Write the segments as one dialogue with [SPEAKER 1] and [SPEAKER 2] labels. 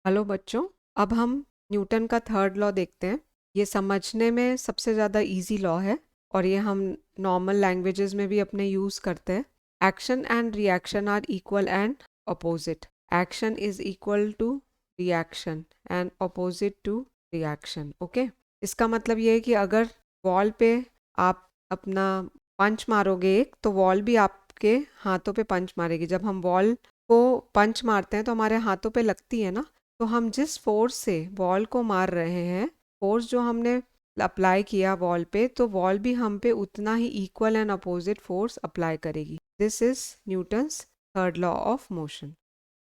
[SPEAKER 1] Hello बच्चों। अब हम न्यूटन का थर्ड लॉ देखते हैं। ये समझने में सबसे ज़्यादा इजी लॉ है और ये हम नॉर्मल लैंग्वेजेस में भी अपने यूज़ करते हैं। Action and reaction are equal and opposite. Action is equal to reaction and opposite to reaction. Okay, इसका मतलब ये है कि अगर वॉल पे आप अपना पंच मारोगे एक, तो वॉल भी आपके हाथों पे पंच मारेगी। जब हम वॉल को पंच मारते हैं तो हमारे हाथों पे लगती है ना, तो हम जिस फोर्स से वॉल को मार रहे हैं, फोर्स जो हमने अप्लाई किया वॉल पे, तो वॉल भी हम पे उतना ही equal and opposite force apply करेगी। This is Newton's third law of motion.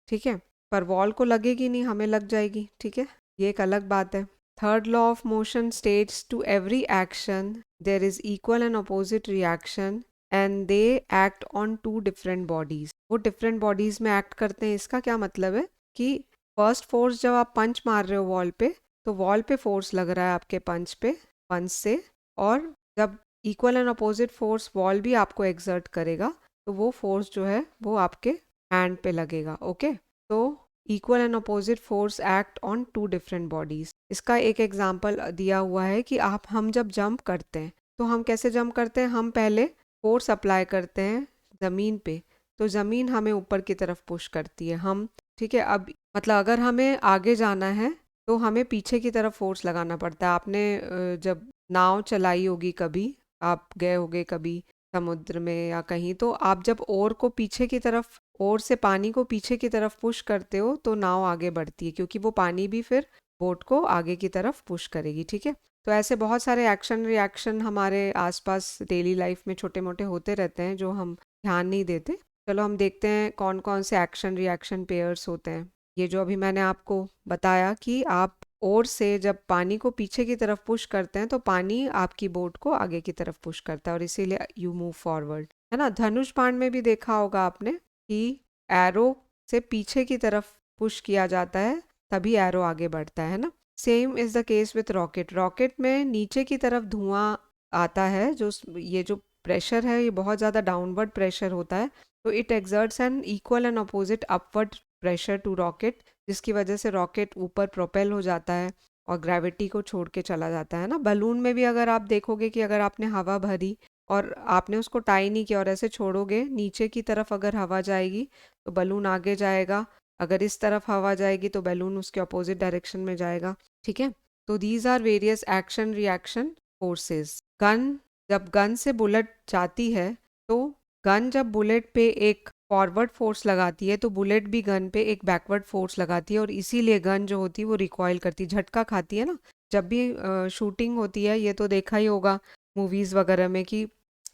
[SPEAKER 1] ठीक है, पर वॉल को लगेगी नहीं, हमें लग जाएगी। ठीक है, ये एक अलग बात है। Third law of motion states to every action there is equal and opposite reaction and they act on two different bodies. वो डिफरेंट बॉडीज में एक्ट करते हैं। इसका क्या मतलब है कि फर्स्ट फोर्स जब आप पंच मार रहे हो वॉल पे, तो वॉल पे फोर्स लग रहा है आपके पंच पे, पंच से। और जब equal and opposite force wall भी आपको एक्सर्ट करेगा, तो वो फोर्स जो है वो आपके हैंड पे लगेगा। ओके, तो equal and opposite force act on two different bodies. इसका एक एग्जांपल दिया हुआ है कि हम जब जंप करते हैं तो हम कैसे जंप करते हैं। हम पहले फोर्स अप्लाई करते हैं ज़मीन पे, तो ज़मीन हमें ऊपर की तरफ पुश करती है। हम ठीक है, अब मतलब अगर हमें आगे जाना है तो हमें पीछे की तरफ फोर्स लगाना पड़ता है। आपने जब नाव चलाई होगी कभी, आप गए होगे कभी समुद्र में या कहीं, तो आप जब ओर को पीछे की तरफ, ओर से पानी को पीछे की तरफ पुश करते हो तो नाव आगे बढ़ती है, क्योंकि वो पानी भी फिर बोट को आगे की तरफ पुश करेगी। ठीक है, तो ऐसे बहुत सारे एक्शन रिएक्शन हमारे आसपास डेली लाइफ में छोटे मोटे होते रहते हैं जो हम ध्यान नहीं देते। चलो हम देखते हैं कौन कौन से एक्शन रिएक्शन पेयर्स होते हैं। ये जो अभी मैंने आपको बताया कि आप ओर से जब पानी को पीछे की तरफ पुश करते हैं तो पानी आपकी बोट को आगे की तरफ पुश करता है और इसीलिए यू मूव फॉरवर्ड, है ना। धनुष बाण में भी देखा होगा आपने कि एरो से पीछे की तरफ पुश किया जाता है, तभी एरो आगे बढ़ता है ना। Same is the case with rocket. Rocket में नीचे की तरफ धुआं आता है, जो ये जो प्रेशर है ये बहुत ज़्यादा डाउनवर्ड प्रेशर होता है, तो it exerts an equal and opposite upward pressure to rocket, जिसकी वजह से रॉकेट ऊपर प्रोपेल हो जाता है और ग्रेविटी को छोड़ के चला जाता है ना। बलून में भी अगर आप देखोगे कि अगर आपने हवा भरी और आपने उसको टाई नहीं किया और ऐसे छोड़ोगे, नीचे की तरफ अगर हवा जाएगी तो बलून आगे जाएगा, अगर इस तरफ हवा जाएगी तो बैलून उसके अपोजिट डायरेक्शन में जाएगा। ठीक है, तो these are various action reaction forces. Gun, जब गन से बुलेट जाती है तो गन जब बुलेट पे एक फॉरवर्ड फोर्स लगाती है तो बुलेट भी गन पे एक बैकवर्ड फोर्स लगाती है, और इसीलिए गन जो होती है वो रिकॉइल करती है, झटका खाती है ना। जब भी शूटिंग होती है, ये तो देखा ही होगा मूवीज वगैरह में, कि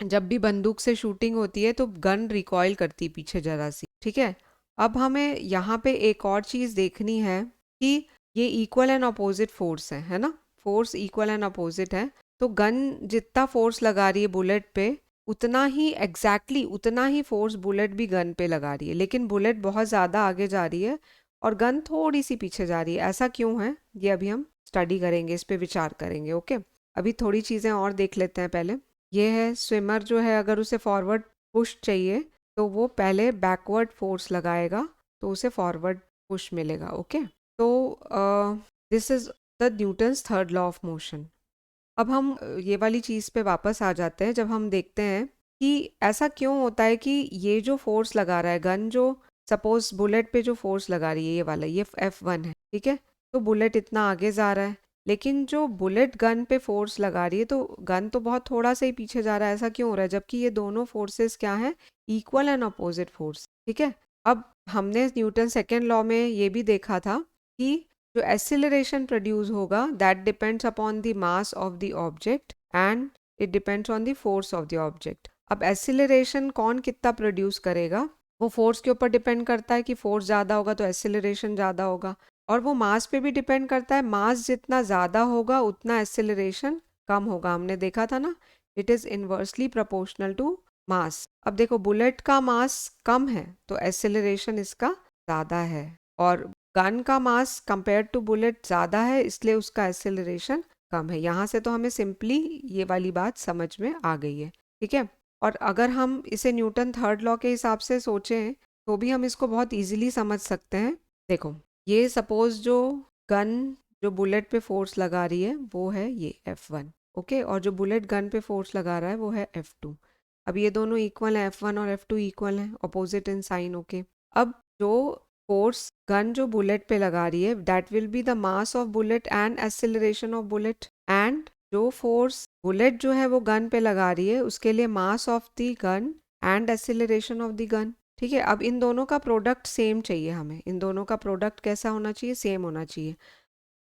[SPEAKER 1] जब भी बंदूक से शूटिंग होती है तो गन रिकॉइल करती है पीछे जरा सी। ठीक है, अब हमें यहाँ पे एक और चीज देखनी है कि ये इक्वल एंड अपोजिट फोर्स है ना। फोर्स इक्वल एंड अपोजिट है, तो गन जितना फोर्स लगा रही है बुलेट पे, उतना ही उतना ही फोर्स बुलेट भी गन पे लगा रही है, लेकिन बुलेट बहुत ज़्यादा आगे जा रही है और गन थोड़ी सी पीछे जा रही है। ऐसा क्यों है, ये अभी हम स्टडी करेंगे, इस पे विचार करेंगे। ओके, अभी थोड़ी चीज़ें और देख लेते हैं पहले। ये है स्विमर जो है, अगर उसे फॉरवर्ड पुश चाहिए तो वो पहले बैकवर्ड फोर्स लगाएगा, तो उसे फॉरवर्ड पुश मिलेगा। ओके, तो this is the Newton's third law of motion. अब हम ये वाली चीज़ पे वापस आ जाते हैं। जब हम देखते हैं कि ऐसा क्यों होता है कि ये जो फोर्स लगा रहा है गन, जो सपोज बुलेट पे जो फोर्स लगा रही है ये वाला, ये F1 है, ठीक है, तो बुलेट इतना आगे जा रहा है, लेकिन जो बुलेट गन पे फोर्स लगा रही है तो गन तो बहुत थोड़ा सा ही पीछे जा रहा है। ऐसा क्यों हो रहा है, जबकि ये दोनों फोर्सेस क्या है, इक्वल एंड अपोजिट फोर्स। ठीक है, अब हमने न्यूटन सेकेंड लॉ में ये भी देखा था कि जो एक्सीलरेशन प्रोड्यूस होगा that depends upon the mass of the object and it depends on the force of the object. अब एक्सीलरेशन कौन कितना प्रोड्यूस करेगा, वो फोर्स के ऊपर डिपेंड करता है कि फोर्स ज़्यादा होगा तो एक्सीलरेशन ज़्यादा होगा, और वो मास पे भी डिपेंड करता है, मास जितना ज़्यादा होगा उतना एक्सीलरेशन कम होगा। हमने देखा था ना, it is inversely proportional to mass. अब देखो बुलेट का मास कम है तो एक्सीलरेशन इसका ज़्यादा है, और गन का मास कंपेयर टू बुलेट ज़्यादा है, इसलिए उसका एक्सेलरेशन कम है। यहाँ से तो हमें सिंपली ये वाली बात समझ में आ गई है। ठीक है, और अगर हम इसे न्यूटन थर्ड लॉ के हिसाब से सोचें तो भी हम इसको बहुत इजीली समझ सकते हैं। देखो, ये सपोज जो गन जो बुलेट पे फोर्स लगा रही है वो है ये F1, ओके, और जो बुलेट गन पे फोर्स लगा रहा है वो है F2। अब ये दोनों इक्वल हैं, F1 और F2 इक्वल हैं, अपोजिट इन साइन, ओके। अब जो फोर्स गन जो बुलेट पे लगा रही है that will be the mass of bullet and acceleration of bullet, and जो फोर्स बुलेट जो है वो गन पे लगा रही है उसके लिए mass of the gun and acceleration of the gun. ठीक है, अब इन दोनों का प्रोडक्ट सेम चाहिए हमें, इन दोनों का प्रोडक्ट कैसा होना चाहिए, सेम होना चाहिए।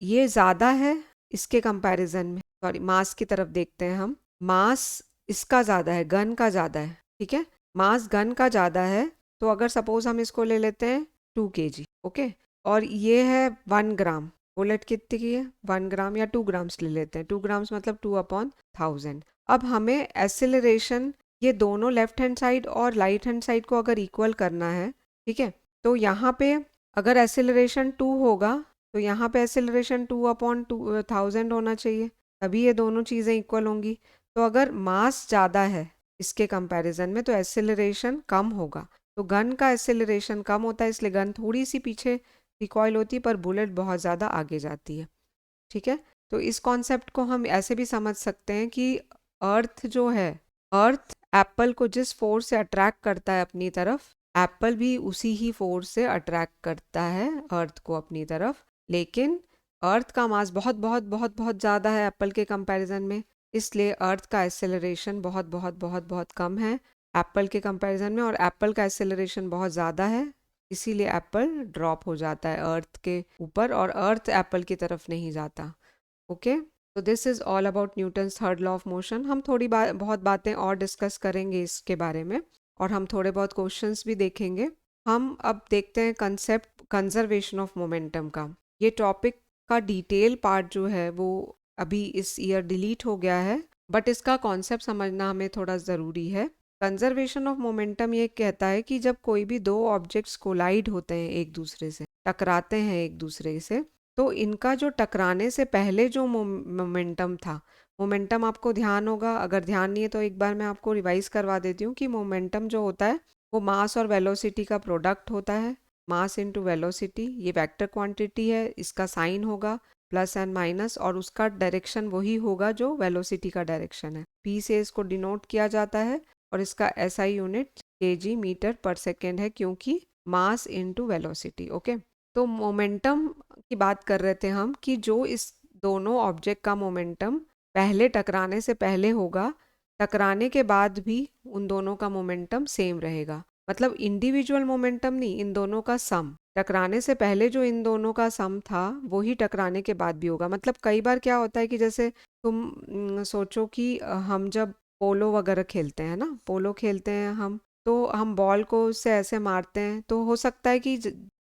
[SPEAKER 1] ये ज़्यादा है इसके कंपैरिजन में, सॉरी मास की तरफ देखते हैं हम, मास इसका ज़्यादा है, गन का ज़्यादा है, ठीक है, मास गन का ज़्यादा है। तो अगर सपोज हम इसको ले लेते हैं 2 kg, ओके, और ये है 1 ग्राम, बुलेट कितनी की है 1 ग्राम, या 2 ग्राम्स ले लेते हैं, 2 ग्राम्स मतलब 2/1000। अब हमें एसिलरेशन ये दोनों लेफ्ट हैंड साइड और राइट हैंड साइड को अगर इक्वल करना है, ठीक है, तो यहाँ पे अगर एसिलरेशन 2 होगा तो यहाँ पे एसिलरेशन 2/2000 होना चाहिए, तभी ये दोनों चीज़ें इक्वल होंगी। तो अगर मास ज़्यादा है इसके कंपैरिजन में तो एसिलरेशन कम होगा, तो गन का एसिलरेशन कम होता है, इसलिए गन थोड़ी सी पीछे रिकॉइल होती है पर बुलेट बहुत ज़्यादा आगे जाती है। ठीक है, तो इस कॉन्सेप्ट को हम ऐसे भी समझ सकते हैं कि अर्थ जो है, अर्थ एप्पल को जिस फोर्स से अट्रैक्ट करता है अपनी तरफ, एप्पल भी उसी ही फोर्स से अट्रैक्ट करता है अर्थ को अपनी तरफ, लेकिन अर्थ का मास बहुत बहुत बहुत बहुत ज़्यादा है एप्पल के कंपैरिजन में, इसलिए अर्थ का एक्सेलरेशन बहुत बहुत बहुत बहुत कम है एप्पल के कंपैरिजन में, और एप्पल का एक्सेलरेशन बहुत ज़्यादा है, इसीलिए एप्पल ड्रॉप हो जाता है अर्थ के ऊपर और अर्थ एप्पल की तरफ नहीं जाता। ओके, तो this is all about Newton's third law of motion. हम थोड़ी बहुत बातें और डिस्कस करेंगे इसके बारे में, और हम थोड़े बहुत क्वेश्चंस भी देखेंगे। हम अब देखते हैं कंसेप्ट कंजर्वेशन ऑफ मोमेंटम का। ये टॉपिक का डिटेल पार्ट जो है वो अभी इस ईयर डिलीट हो गया है, बट इसका कॉन्सेप्ट समझना हमें थोड़ा ज़रूरी है। कंजर्वेशन ऑफ मोमेंटम ये कहता है कि जब कोई भी दो ऑब्जेक्ट्स कोलाइड होते हैं, एक दूसरे से टकराते हैं एक दूसरे से, तो इनका जो टकराने से पहले जो मोमेंटम था, मोमेंटम आपको ध्यान होगा, अगर ध्यान नहीं है तो एक बार मैं आपको रिवाइज करवा देती हूँ कि मोमेंटम जो होता है वो मास और वेलोसिटी का प्रोडक्ट होता है। मास इनटू वेलोसिटी, ये वेक्टर क्वांटिटी है, इसका साइन होगा प्लस एंड माइनस, और उसका डायरेक्शन वही होगा जो वेलोसिटी का डायरेक्शन है। पी से इसको डिनोट किया जाता है, और इसका एसआई यूनिट kg मीटर पर सेकेंड है, क्योंकि मास इनटू वेलोसिटी। ओके, तो मोमेंटम की बात कर रहे थे हम कि जो इस दोनों ऑब्जेक्ट का मोमेंटम पहले टकराने से पहले होगा, टकराने के बाद भी उन दोनों का मोमेंटम सेम रहेगा, मतलब इंडिविजुअल मोमेंटम नहीं, इन दोनों का सम, टकराने से पहले जो इन दोनों का सम था वही टकराने के बाद भी होगा। मतलब कई बार क्या होता है कि जैसे तुम सोचो कि हम जब पोलो वगैरह खेलते हैं ना, पोलो खेलते हैं हम, तो हम बॉल को उससे ऐसे मारते हैं, तो हो सकता है कि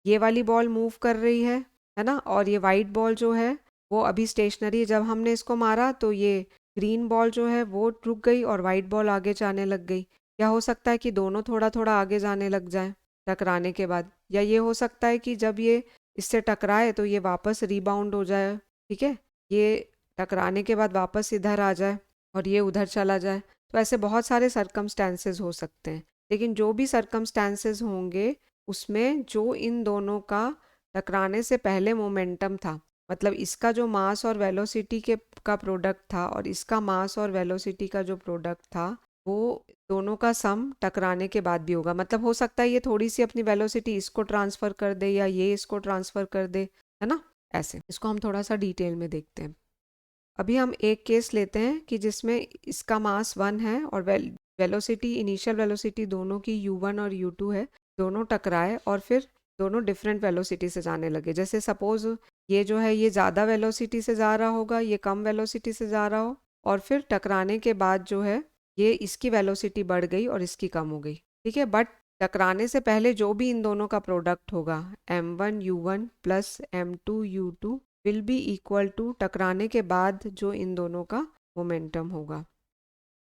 [SPEAKER 1] ये वाली बॉल मूव कर रही है ना, और ये वाइट बॉल जो है वो अभी स्टेशनरी है, जब हमने इसको मारा तो ये ग्रीन बॉल जो है वो रुक गई और वाइट बॉल आगे जाने लग गई। या हो सकता है कि दोनों थोड़ा थोड़ा आगे जाने लग जाए टकराने के बाद, या ये हो सकता है कि जब ये इससे टकराए तो ये वापस रीबाउंड हो जाए, ठीक है, ये टकराने के बाद वापस इधर आ जाए और ये उधर चला जाए। तो ऐसे बहुत सारे सरकमस्टेंसेस हो सकते हैं, लेकिन जो भी सरकमस्टेंसेस होंगे उसमें जो इन दोनों का टकराने से पहले मोमेंटम था, मतलब इसका जो मास और वेलोसिटी के का प्रोडक्ट था और इसका मास और वेलोसिटी का जो प्रोडक्ट था, वो दोनों का सम टकराने के बाद भी होगा। मतलब हो सकता है ये थोड़ी सी अपनी वेलोसिटी इसको ट्रांसफ़र कर दे या ये इसको ट्रांसफ़र कर दे, है ना, ऐसे। इसको हम थोड़ा सा डिटेल में देखते हैं। अभी हम एक केस लेते हैं कि जिसमें इसका मास 1 है और वेलोसिटी, इनिशियल वेलोसिटी दोनों की u1 और u2 है, दोनों टकराए और फिर दोनों डिफरेंट वेलोसिटी से जाने लगे। जैसे सपोज ये जो है ये ज़्यादा वेलोसिटी से जा रहा होगा, ये कम वेलोसिटी से जा रहा हो, और फिर टकराने के बाद जो है ये इसकी वेलोसिटी बढ़ गई और इसकी कम हो गई, ठीक है। बट टकराने से पहले जो भी इन दोनों का प्रोडक्ट होगा m1 u1 plus m2 u2 will be equal to टकराने के बाद जो इन दोनों का मोमेंटम होगा।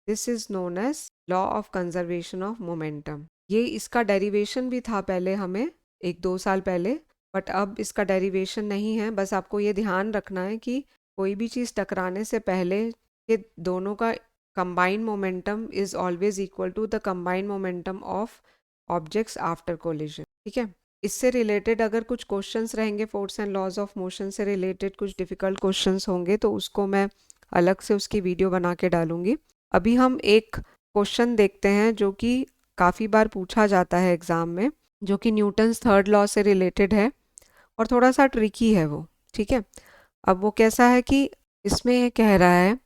[SPEAKER 1] This is known as law of conservation of momentum. ये इसका डेरिवेशन भी था पहले हमें 1-2 साल पहले, बट अब इसका डेरिवेशन नहीं है। बस आपको ये ध्यान रखना है कि कोई भी चीज़ टकराने से पहले के दोनों का combined momentum is always equal to the combined momentum of objects after collision, ठीक है। इससे रिलेटेड अगर कुछ क्वेश्चंस रहेंगे, force and laws of motion से रिलेटेड कुछ डिफ़िकल्ट क्वेश्चंस होंगे तो उसको मैं अलग से उसकी वीडियो बना के डालूंगी। अभी हम एक क्वेश्चन देखते हैं जो कि काफ़ी बार पूछा जाता है एग्ज़ाम में, जो कि न्यूटन्स थर्ड लॉ से रिलेटेड है और थोड़ा सा ट्रिकी है वो। ठीक है, अब वो कैसा है कि इसमें ये कह रहा है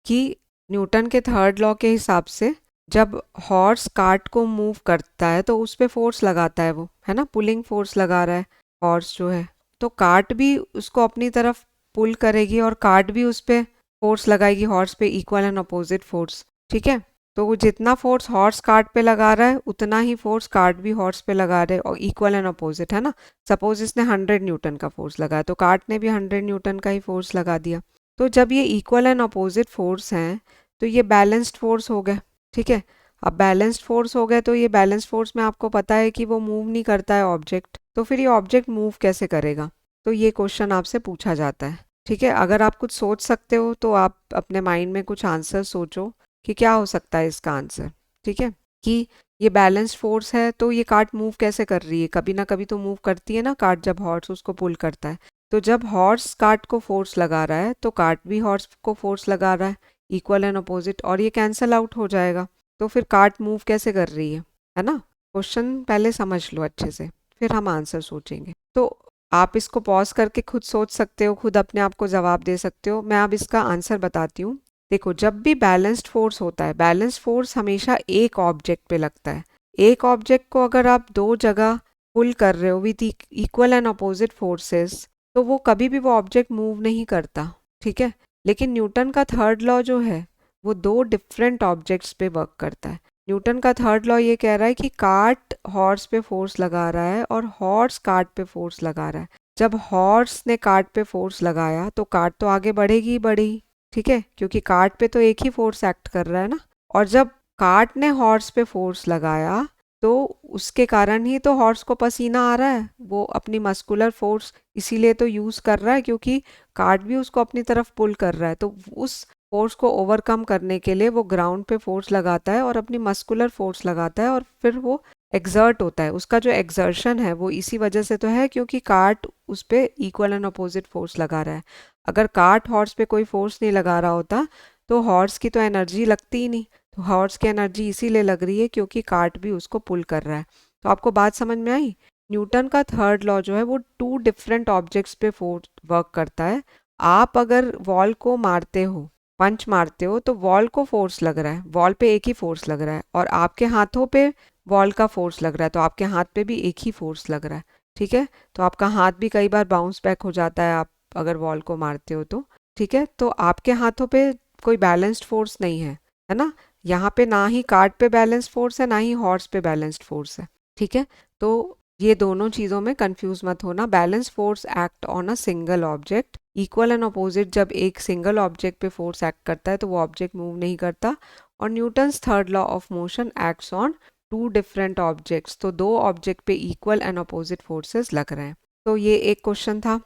[SPEAKER 1] कि न्यूटन के थर्ड लॉ के हिसाब से जब हॉर्स कार्ट को मूव करता है तो उस पे फोर्स लगाता है, वो है ना, पुलिंग फोर्स लगा रहा है हॉर्स जो है, तो कार्ट भी उसको अपनी तरफ पुल करेगी और कार्ट भी उस पे फोर्स लगाएगी हॉर्स पे, इक्वल एंड अपोजिट फोर्स। ठीक है, तो वो जितना फोर्स हॉर्स कार्ट पे लगा रहा है उतना ही फोर्स कार्ट भी हॉर्स पे लगा रहा है, और इक्वल एंड अपोजिट, है ना। सपोज इसने 100 न्यूटन का फोर्स लगाया तो कार्ट ने भी 100 न्यूटन का ही फोर्स लगा दिया। तो जब ये इक्वल एंड अपोजिट फोर्स हैं तो ये बैलेंस्ड फोर्स हो गए। ठीक है, अब बैलेंस्ड फोर्स हो गए तो ये बैलेंस्ड फोर्स में आपको पता है कि वो मूव नहीं करता है ऑब्जेक्ट, तो फिर ये ऑब्जेक्ट मूव कैसे करेगा, तो ये क्वेश्चन आपसे पूछा जाता है। ठीक है, अगर आप कुछ सोच सकते हो तो आप अपने माइंड में कुछ आंसर सोचो कि क्या हो सकता है इसका आंसर। ठीक है, कि ये बैलेंस्ड फोर्स है तो ये कार्ट मूव कैसे कर रही है, कभी ना कभी तो मूव करती है ना कार्ट जब हॉर्स उसको पुल करता है। तो जब हॉर्स कार्ट को फोर्स लगा रहा है तो कार्ट भी हॉर्स को फोर्स लगा रहा है, इक्वल एंड अपोजिट, और ये कैंसल आउट हो जाएगा। तो फिर कार्ट मूव कैसे कर रही है ना। क्वेश्चन पहले समझ लो अच्छे से, फिर हम आंसर सोचेंगे। तो आप इसको पॉज करके खुद सोच सकते हो, खुद अपने आप को जवाब दे सकते हो। मैं अब इसका आंसर बताती हूँ। देखो, जब भी बैलेंस्ड फोर्स होता है, बैलेंस्ड फोर्स हमेशा एक ऑब्जेक्ट पे लगता है। एक ऑब्जेक्ट को अगर आप दो जगह पुल कर रहे हो with equal and opposite forces तो वो कभी भी वो ऑब्जेक्ट मूव नहीं करता। ठीक है, लेकिन न्यूटन का थर्ड लॉ जो है वो दो डिफरेंट ऑब्जेक्ट्स पे वर्क करता है। न्यूटन का थर्ड लॉ ये कह रहा है कि कार्ट हॉर्स पे फोर्स लगा रहा है और हॉर्स कार्ट पे फोर्स लगा रहा है। जब हॉर्स ने कार्ट पे फोर्स लगाया तो कार्ट तो आगे बढ़ेगी ही बढ़ेगी। ठीक है, क्योंकि कार्ट पे तो एक ही फोर्स एक्ट कर रहा है ना। और जब कार्ट ने हॉर्स पे फोर्स लगाया तो उसके कारण ही तो हॉर्स को पसीना आ रहा है, वो अपनी मस्कुलर फोर्स इसीलिए तो यूज कर रहा है क्योंकि कार्ट भी उसको अपनी तरफ पुल कर रहा है। तो उस फोर्स को ओवरकम करने के लिए वो ग्राउंड पे फोर्स लगाता है और अपनी मस्कुलर फोर्स लगाता है और फिर वो एक्सर्ट होता है। उसका जो एक्सर्शन है वो इसी वजह से तो है क्योंकि कार्ट उस पे इक्वल एंड अपोजिट फोर्स लगा रहा है। अगर कार्ट हॉर्स पे कोई फोर्स नहीं लगा रहा होता तो हॉर्स की तो एनर्जी लगती ही नहीं। तो हॉर्स की एनर्जी इसीलिए लग रही है क्योंकि कार्ट भी उसको पुल कर रहा है। तो आपको बात समझ में आई। न्यूटन का थर्ड लॉ जो है वो टू डिफरेंट ऑब्जेक्ट्स पे फोर्स वर्क करता है। आप अगर वॉल को मारते हो, पंच मारते हो, तो वॉल को फोर्स लग रहा है, वॉल पे एक ही फोर्स लग रहा है, और आपके हाथों पे वॉल का फोर्स लग रहा है तो आपके हाथ पे भी एक ही फोर्स लग रहा है। ठीक है, तो आपका हाथ भी कई बार बाउंस बैक हो जाता है आप अगर वॉल को मारते हो तो। ठीक है, तो आपके हाथों पे कोई बैलेंस्ड फोर्स नहीं है ना। यहाँ पे ना ही कार्ट पे बैलेंस्ड फोर्स है ना ही हॉर्स पे बैलेंस्ड फोर्स है। ठीक है, तो ये दोनों चीज़ों में कंफ्यूज मत होना। Balance force act on a single object, equal and opposite जब एक सिंगल ऑब्जेक्ट पे फोर्स एक्ट करता है तो वो ऑब्जेक्ट मूव नहीं करता। और Newton's third law of motion acts on two different objects, तो दो ऑब्जेक्ट पे इक्वल एंड अपोजिट फोर्सेस लग रहे हैं। तो ये एक क्वेश्चन था।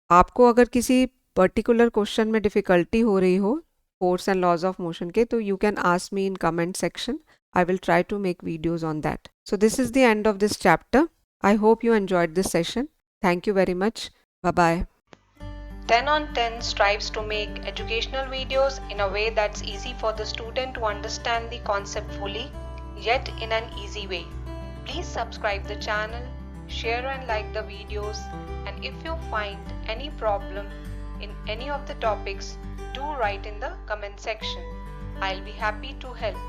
[SPEAKER 1] आपको अगर किसी पर्टिकुलर क्वेश्चन में डिफिकल्टी हो रही हो force and laws of motion के, तो you can ask me in comment section. I will try to make videos on that. So this is the end of this chapter. I hope you enjoyed this session. Thank you very much. Bye-bye.
[SPEAKER 2] 10 on 10 strives to make educational videos in a way that's easy for the student to understand the concept fully, yet in an easy way. Please subscribe the channel, share and like the videos, and if you find any problem in any of the topics, do write in the comment section. I'll be happy to help.